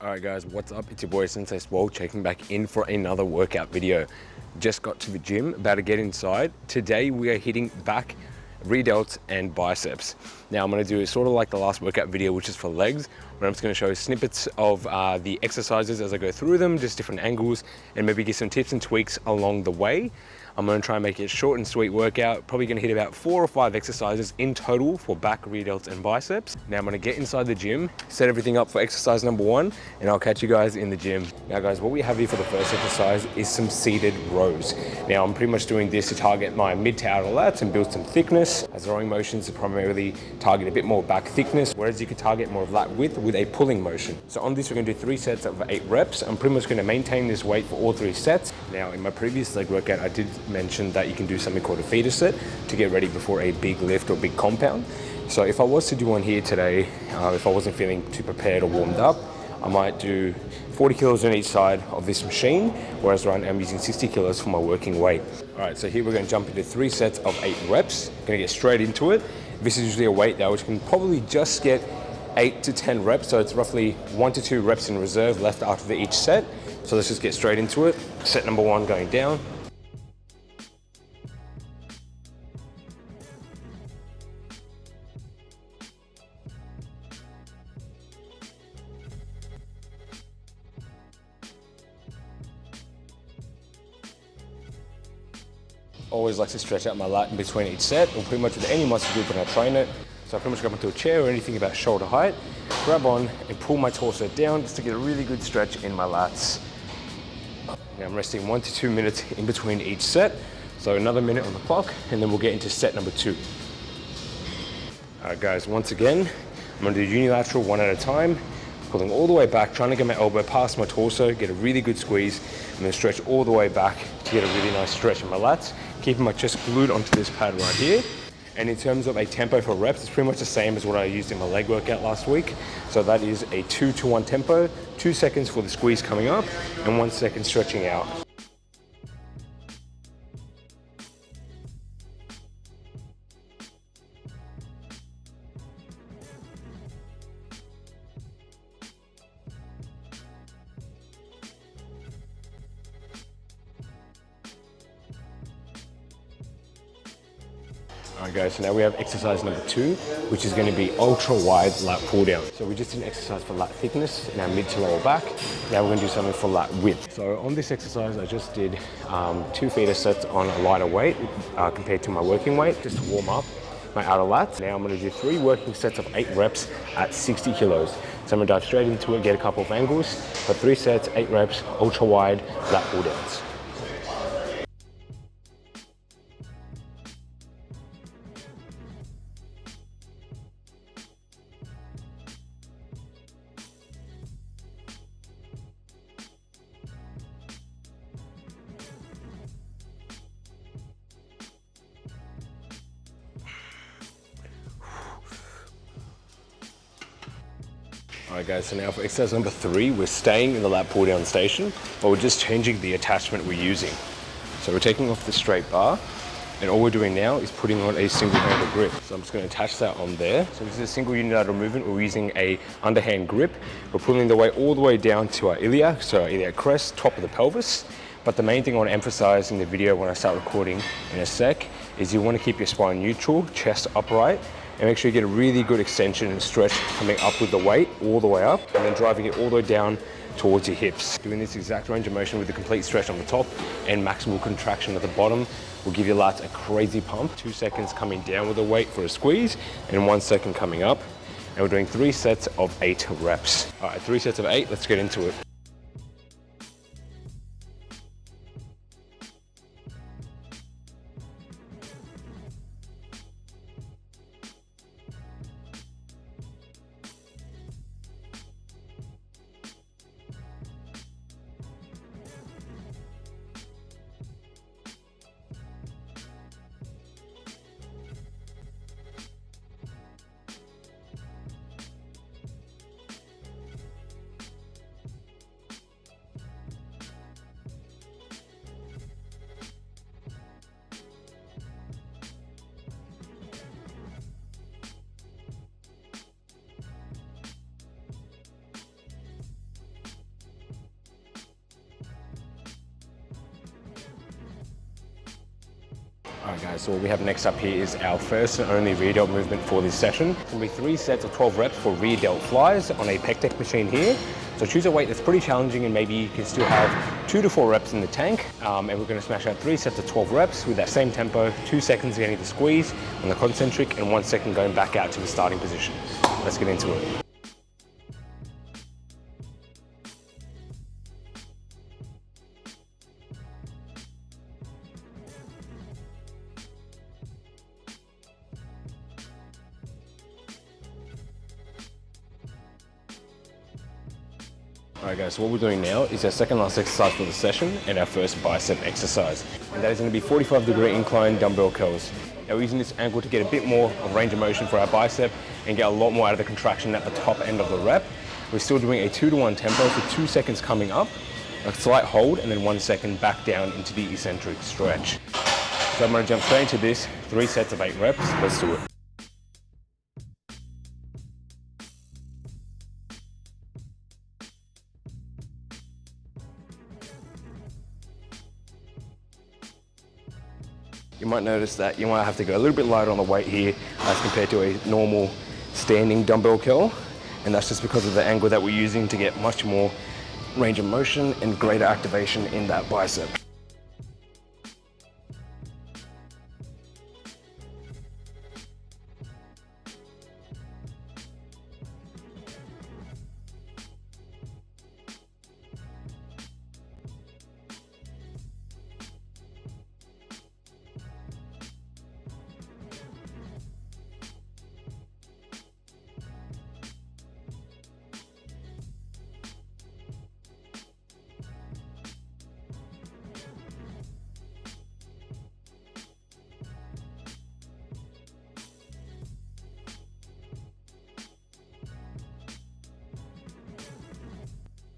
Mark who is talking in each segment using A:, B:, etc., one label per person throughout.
A: Alright guys, what's up? It's your boy Sensei Swole checking back in for another workout video. Just got to the gym, about to get inside. Today we are hitting back, delts and biceps. Now I'm going to do sort of like the last workout video, which is for legs, where I'm just going to show snippets of the exercises as I go through them, just different angles, and maybe give some tips and tweaks along the way. I'm going to try and make it a short and sweet workout. Probably going to hit about 4 or 5 exercises in total for back, delts and biceps. Now I'm going to get inside the gym, set everything up for exercise number 1, and I'll catch you guys in the gym. Now guys, what we have here for the first exercise is some seated rows. Now I'm pretty much doing this to target my mid to outer lats and build some thickness, as rowing motions are primarily target a bit more back thickness, whereas you can target more of lat width with a pulling motion. So on this, we're going to do 3 sets of 8 reps. I'm pretty much going to maintain this weight for all 3 sets. Now in my previous leg workout, I did mention that you can do something called a feeder set to get ready before a big lift or big compound. So if I was to do one here today, if I wasn't feeling too prepared or warmed up, I might do 40 kilos on each side of this machine, whereas right now I'm using 60 kilos for my working weight. All right, so here we're going to jump into 3 sets of 8 reps. Going to get straight into it. This is usually a weight though, which can probably just get 8 to 10 reps. So it's roughly 1 to 2 reps in reserve left after each set. So let's just get straight into it. Set number 1 going down. Always like to stretch out my lat in between each set, or pretty much with any muscle group when I train it. So I pretty much go up into a chair or anything about shoulder height, grab on and pull my torso down just to get a really good stretch in my lats. Now I'm resting 1 to 2 minutes in between each set. So another minute on the clock, and then we'll get into set number 2. All right guys, once again, I'm gonna do unilateral 1 at a time, pulling all the way back, trying to get my elbow past my torso, get a really good squeeze, and then stretch all the way back to get a really nice stretch in my lats, keeping my chest glued onto this pad right here. And in terms of a tempo for reps, it's pretty much the same as what I used in my leg workout last week. So that is a 2 to 1 tempo, 2 seconds for the squeeze coming up, and 1 second stretching out. Alright guys, so now we have exercise number 2, which is going to be ultra wide lat pull down. So we just did an exercise for lat thickness in our mid to lower back. Now we're going to do something for lat width. So on this exercise, I just did 2 feeder sets on a lighter weight compared to my working weight, just to warm up my outer lats. Now I'm going to do 3 working sets of 8 reps at 60 kilos. So I'm going to dive straight into it, get a couple of angles. For 3 sets, 8 reps, ultra wide lat pull downs. Alright guys, so now for exercise number 3, we're staying in the lat pull down station, but we're just changing the attachment we're using. So we're taking off the straight bar, and all we're doing now is putting on a single handle grip. So I'm just going to attach that on there. So this is a single unilateral movement. We're using a underhand grip. We're pulling the weight all the way down to our iliac, so our iliac crest, top of the pelvis. But the main thing I want to emphasize in the video when I start recording in a sec is you want to keep your spine neutral, chest upright, and make sure you get a really good extension and stretch coming up with the weight all the way up, and then driving it all the way down towards your hips. Doing this exact range of motion with a complete stretch on the top and maximal contraction at the bottom will give your lats a crazy pump. 2 seconds coming down with the weight for a squeeze, and 1 second coming up. And we're doing 3 sets of 8 reps. All right, 3 sets of 8, let's get into it. Alright guys, so what we have next up here is our first and only rear delt movement for this session. It's going to be 3 sets of 12 reps for rear delt flies on a pec deck machine here. So choose a weight that's pretty challenging and maybe you can still have 2 to 4 reps in the tank. And we're going to smash out 3 sets of 12 reps with that same tempo, 2 seconds getting the squeeze on the concentric and 1 second going back out to the starting position. Let's get into it. Alright guys, so what we're doing now is our second last exercise for the session and our first bicep exercise. And that is going to be 45-degree incline dumbbell curls. Now we're using this angle to get a bit more of range of motion for our bicep and get a lot more out of the contraction at the top end of the rep. We're still doing a 2-to-1 tempo, so 2 seconds coming up, a slight hold, and then 1 second back down into the eccentric stretch. So I'm going to jump straight into this, 3 sets of 8 reps. Let's do it. You might notice that you might have to go a little bit lighter on the weight here as compared to a normal standing dumbbell curl. And that's just because of the angle that we're using to get much more range of motion and greater activation in that bicep.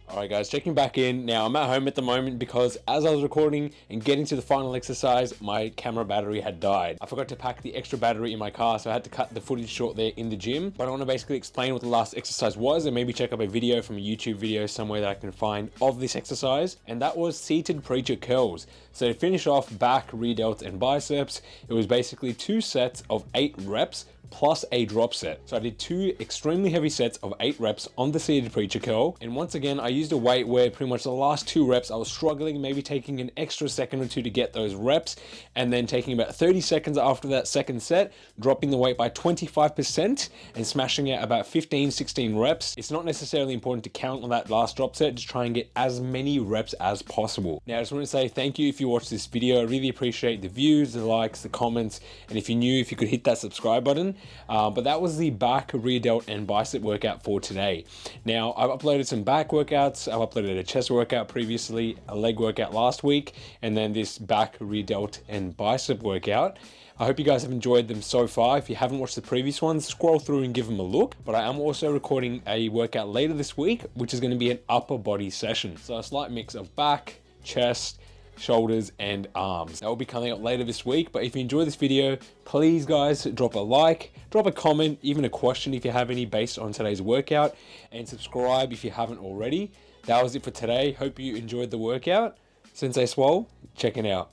A: Alright guys, checking back in. Now I'm at home at the moment because as I was recording and getting to the final exercise, my camera battery had died. I forgot to pack the extra battery in my car, so I had to cut the footage short there in the gym. But I want to basically explain what the last exercise was and maybe check up a video from a YouTube video somewhere that I can find of this exercise. And that was seated preacher curls. So to finish off back, rear delts and biceps, it was basically 2 sets of 8 reps plus a drop set. So I did 2 extremely heavy sets of 8 reps on the seated preacher curl. And once again, I used a weight where pretty much the last 2 reps, I was struggling, maybe taking an extra second or 2 to get those reps. And then taking about 30 seconds after that second set, dropping the weight by 25% and smashing out about 15, 16 reps. It's not necessarily important to count on that last drop set, just try and get as many reps as possible. Now I just want to say thank you if you watched this video. I really appreciate the views, the likes, the comments, and if you're new, if you could hit that subscribe button. But that was the back, rear delt and bicep workout for today. Now I've uploaded some back workouts, I've uploaded a chest workout previously, a leg workout last week, and then this back, rear delt and bicep workout. I hope you guys have enjoyed them so far. If you haven't watched the previous ones, scroll through and give them a look. But I am also recording a workout later this week, which is going to be an upper body session. So a slight mix of back, chest, shoulders and arms. That will be coming up later this week. But if you enjoy this video, please guys drop a like, drop a comment, even a question if you have any based on today's workout, and subscribe if you haven't already. That was it for today. Hope you enjoyed the workout. Sensei Swole, checking out.